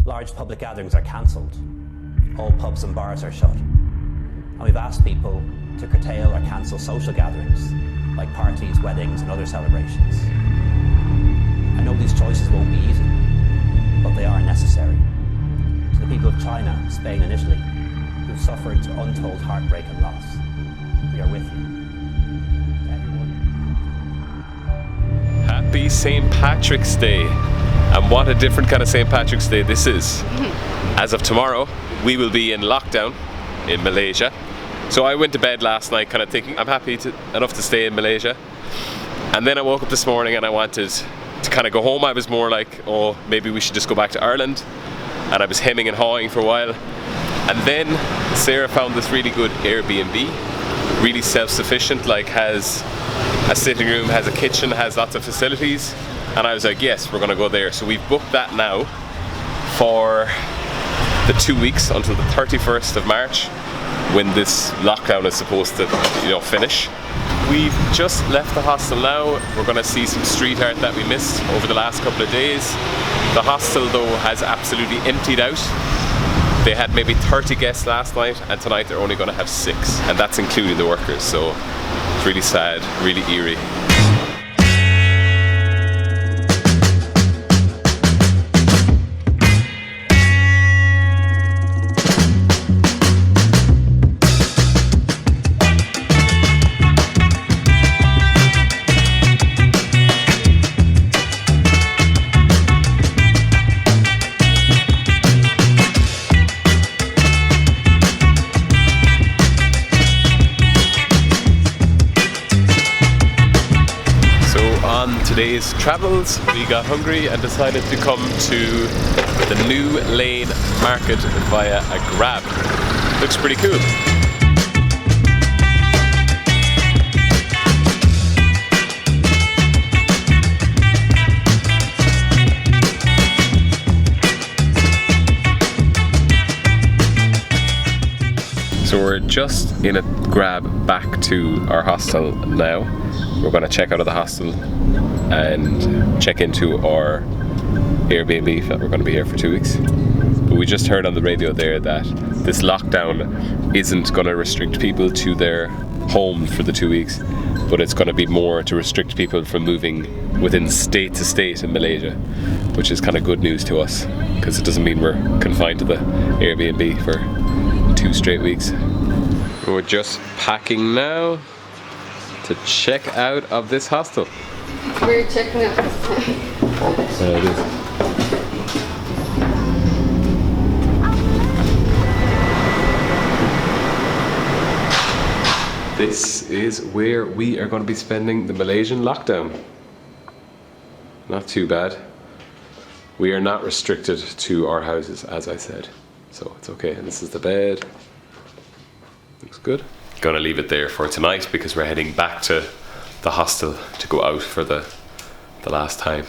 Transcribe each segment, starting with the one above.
Large public gatherings are cancelled. All pubs and bars are shut. And we've asked people to curtail or cancel social gatherings, like parties, weddings and other celebrations. I know these choices won't be easy, but they are necessary. To the people of China, Spain and Italy, who've suffered untold heartbreak and loss, we are with you. To everyone. Happy St. Patrick's Day. And what a different kind of St. Patrick's Day this is. As of tomorrow, we will be in lockdown in Malaysia. So I went to bed last night kind of thinking I'm happy enough to stay in Malaysia. And then I woke up this morning and I wanted to kind of go home. I was more like, oh, maybe we should just go back to Ireland. And I was hemming and hawing for a while. And then Sarah found this really good Airbnb, really self-sufficient, like has a sitting room, has a kitchen, has lots of facilities. And I was like, yes, we're gonna go there. So we've booked that now for the 2 weeks until the 31st of March, when this lockdown is supposed to, finish. We've just left the hostel now. We're gonna see some street art that we missed over the last couple of days. The hostel though has absolutely emptied out. They had maybe 30 guests last night, and tonight they're only gonna have 6, and that's including the workers. So it's really sad, really eerie. Today's travels, we got hungry and decided to come to the New Lane Market via a Grab. Looks pretty cool. So we're just in a Grab back to our hostel now. We're going to check out of the hostel and check into our Airbnb that we're going to be here for 2 weeks. But we just heard on the radio there that this lockdown isn't going to restrict people to their home for the 2 weeks, but it's going to be more to restrict people from moving within state to state in Malaysia, which is kind of good news to us because it doesn't mean we're confined to the Airbnb for 2 straight weeks. We're just packing now to check out of this hostel. We're checking out this time. There it is. This is where we are going to be spending the Malaysian lockdown. Not too bad. We are not restricted to our houses, as I said, so it's okay. And this is the bed. Looks good. Gonna leave it there for tonight because we're heading back to the hostel to go out for the last time.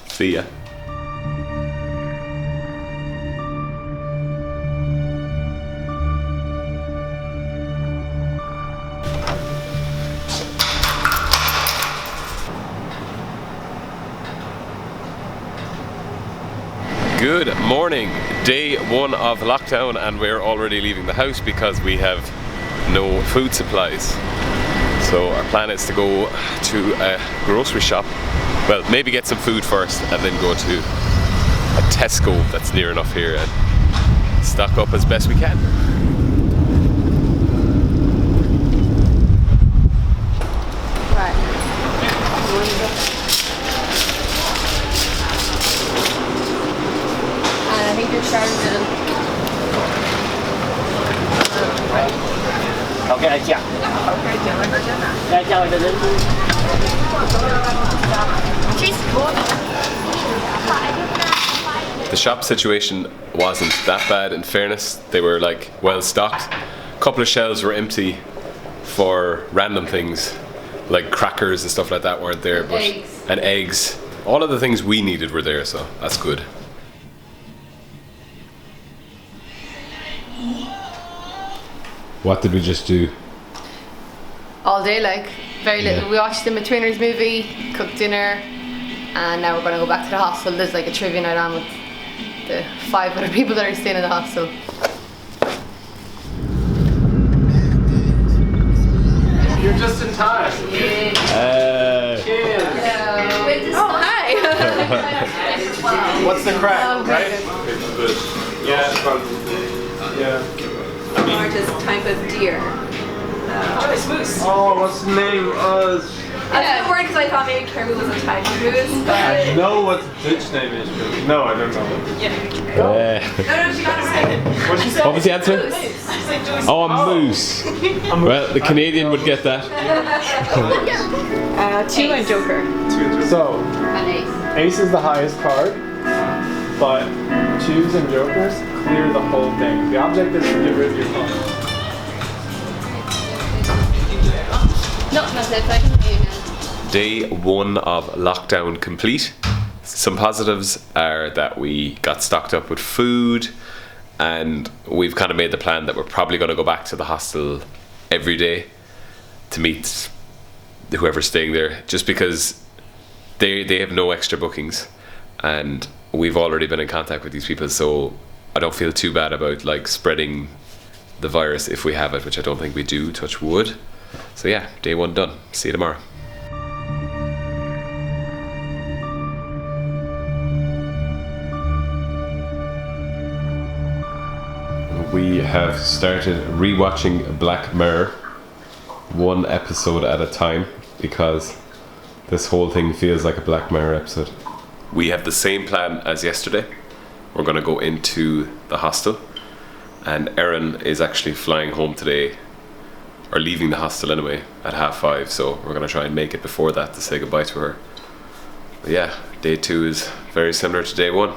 See ya. Good morning. Day 1 of lockdown, and we're already leaving the house because we have no food supplies. So our plan is to go to a grocery shop. Well, maybe get some food first and then go to a Tesco that's near enough here and stock up as best we can. Right. And I think you're starting to... Okay, yeah. The shop situation wasn't that bad, in fairness. They were like well stocked. A couple of shelves were empty for random things like crackers and stuff like that weren't there, but eggs. And eggs. All of the things we needed were there, so that's good. What did we just do? All day, like, very little. Yeah. We watched the Twiners movie, cooked dinner, and now we're going to go back to the hostel. There's like a trivia night on with the 5 other people that are staying in the hostel. You're just in time. Oh, hi! What's the crack, Oh, right? good. Yeah. Largest type of deer. Oh, what's the name? I was a bit worried because I thought maybe caribou was a type of moose, I but know what the Dutch name is, but no, I don't know. no, she got it right. What'd she say? What was the answer? Oh, a moose. Well, the Canadian would get that. 2 and Joker. So, An ace. ace is the highest card, but twos and jokers clear the whole thing. The object is to get rid of your phone. No, that's it. I can hear you now. Day 1 of lockdown complete. Some positives are that we got stocked up with food, and we've kind of made the plan that we're probably going to go back to the hostel every day to meet whoever's staying there, just because they have no extra bookings, and we've already been in contact with these people, so I don't feel too bad about like spreading the virus if we have it, which I don't think we do, touch wood. So yeah, day 1 done. See you tomorrow. We have started rewatching Black Mirror 1 episode at a time because this whole thing feels like a Black Mirror episode. We have the same plan as yesterday. We're going to go into the hostel, and Erin is actually flying home today, or leaving the hostel anyway, at 5:30, so we're going to try and make it before that to say goodbye to her. But yeah, day 2 is very similar to day 1.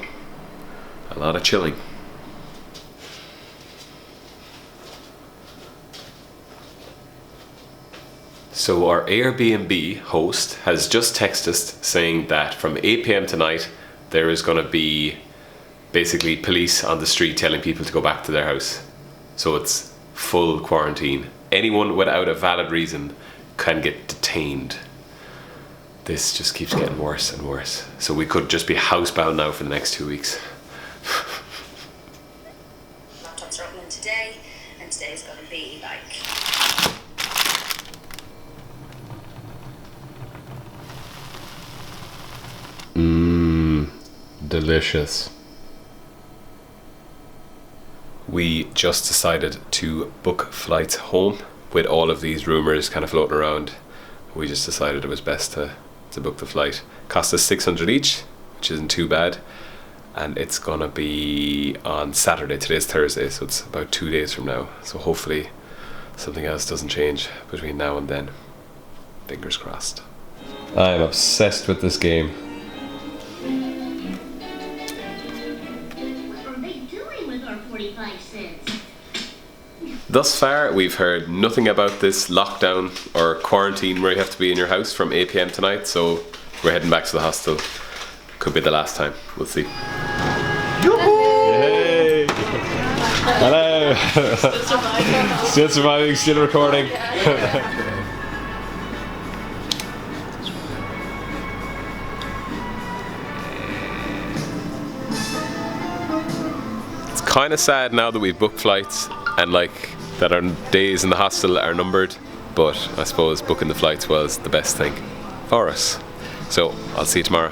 A lot of chilling. So our Airbnb host has just texted us saying that from 8 p.m. tonight there is going to be basically police on the street telling people to go back to their house. So it's full quarantine. Anyone without a valid reason can get detained. This just keeps getting worse and worse. So we could just be housebound now for the next 2 weeks. Laptops are opening today, and today's going to be like... Delicious. We just decided to book flights home with all of these rumours kind of floating around. We just decided it was best to book the flight. Cost us 600 each, which isn't too bad, and it's gonna be on Saturday. Today's Thursday, so it's about 2 days from now, so hopefully something else doesn't change between now and then. Fingers crossed. I'm obsessed with this game. What are they doing with our 45 cents? Thus far, we've heard nothing about this lockdown or quarantine where you have to be in your house from 8 p.m. tonight, so we're heading back to the hostel. Could be the last time. We'll see. Yay! Hello! Still surviving, still recording. It's kind of sad now that we've booked flights and like that our days in the hostel are numbered, but I suppose booking the flights was the best thing for us. So I'll see you tomorrow.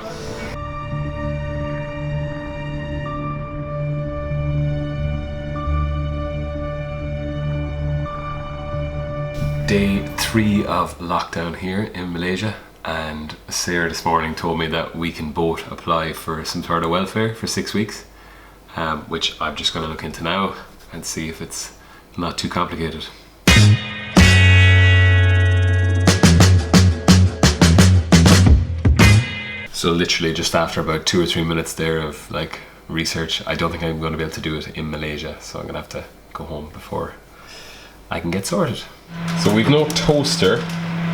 Day 3 of lockdown here in Malaysia, and Sarah this morning told me that we can both apply for some sort of welfare for 6 weeks, which I'm just going to look into now and see if it's not too complicated. So literally just after about 2 or 3 minutes there of like research, I don't think I'm going to be able to do it in Malaysia, so I'm going to have to go home before I can get sorted. So we've no toaster,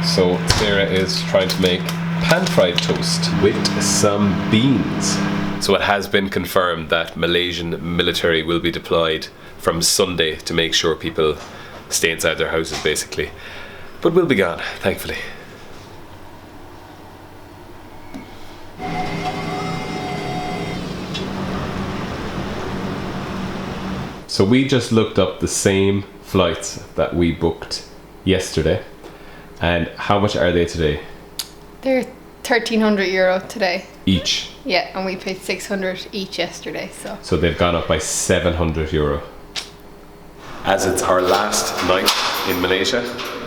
so Sarah is trying to make pan-fried toast with some beans. So it has been confirmed that Malaysian military will be deployed from Sunday to make sure people stay inside their houses basically. But we'll be gone, thankfully. So we just looked up the same flights that we booked yesterday. And how much are they today? They're €1,300 today. Each. Yeah, and we paid 600 each yesterday, so. So they've gone up by €700. As it's our last night in Malaysia,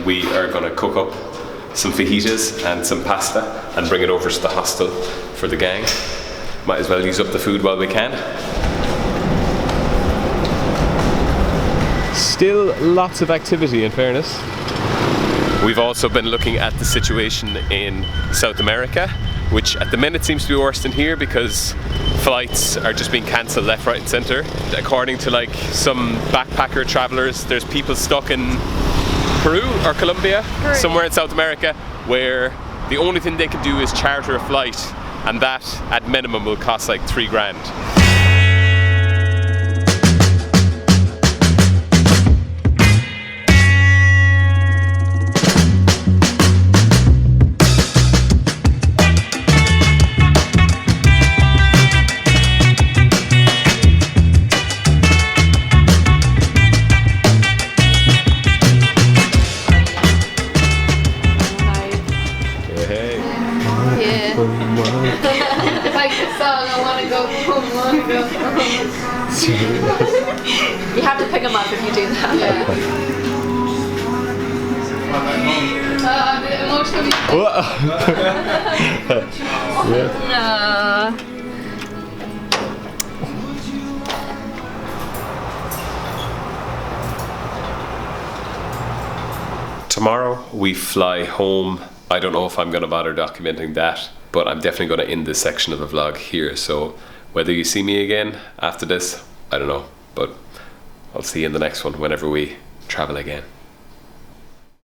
we are going to cook up some fajitas and some pasta and bring it over to the hostel for the gang. Might as well use up the food while we can. Still lots of activity, in fairness. We've also been looking at the situation in South America, which at the minute seems to be worse than here because flights are just being cancelled left, right and centre. According to like some backpacker travellers, there's people stuck in Peru or Colombia, somewhere in South America, where the only thing they can do is charter a flight, and that at minimum will cost like $3,000. It's like the song, I wanna go home, wanna go home. You have to pick them up if you do that. Yeah. Emotionally. Tomorrow we fly home. I don't know if I'm going to bother documenting that, but I'm definitely going to end this section of the vlog here. So whether you see me again after this, I don't know, but I'll see you in the next one whenever we travel again.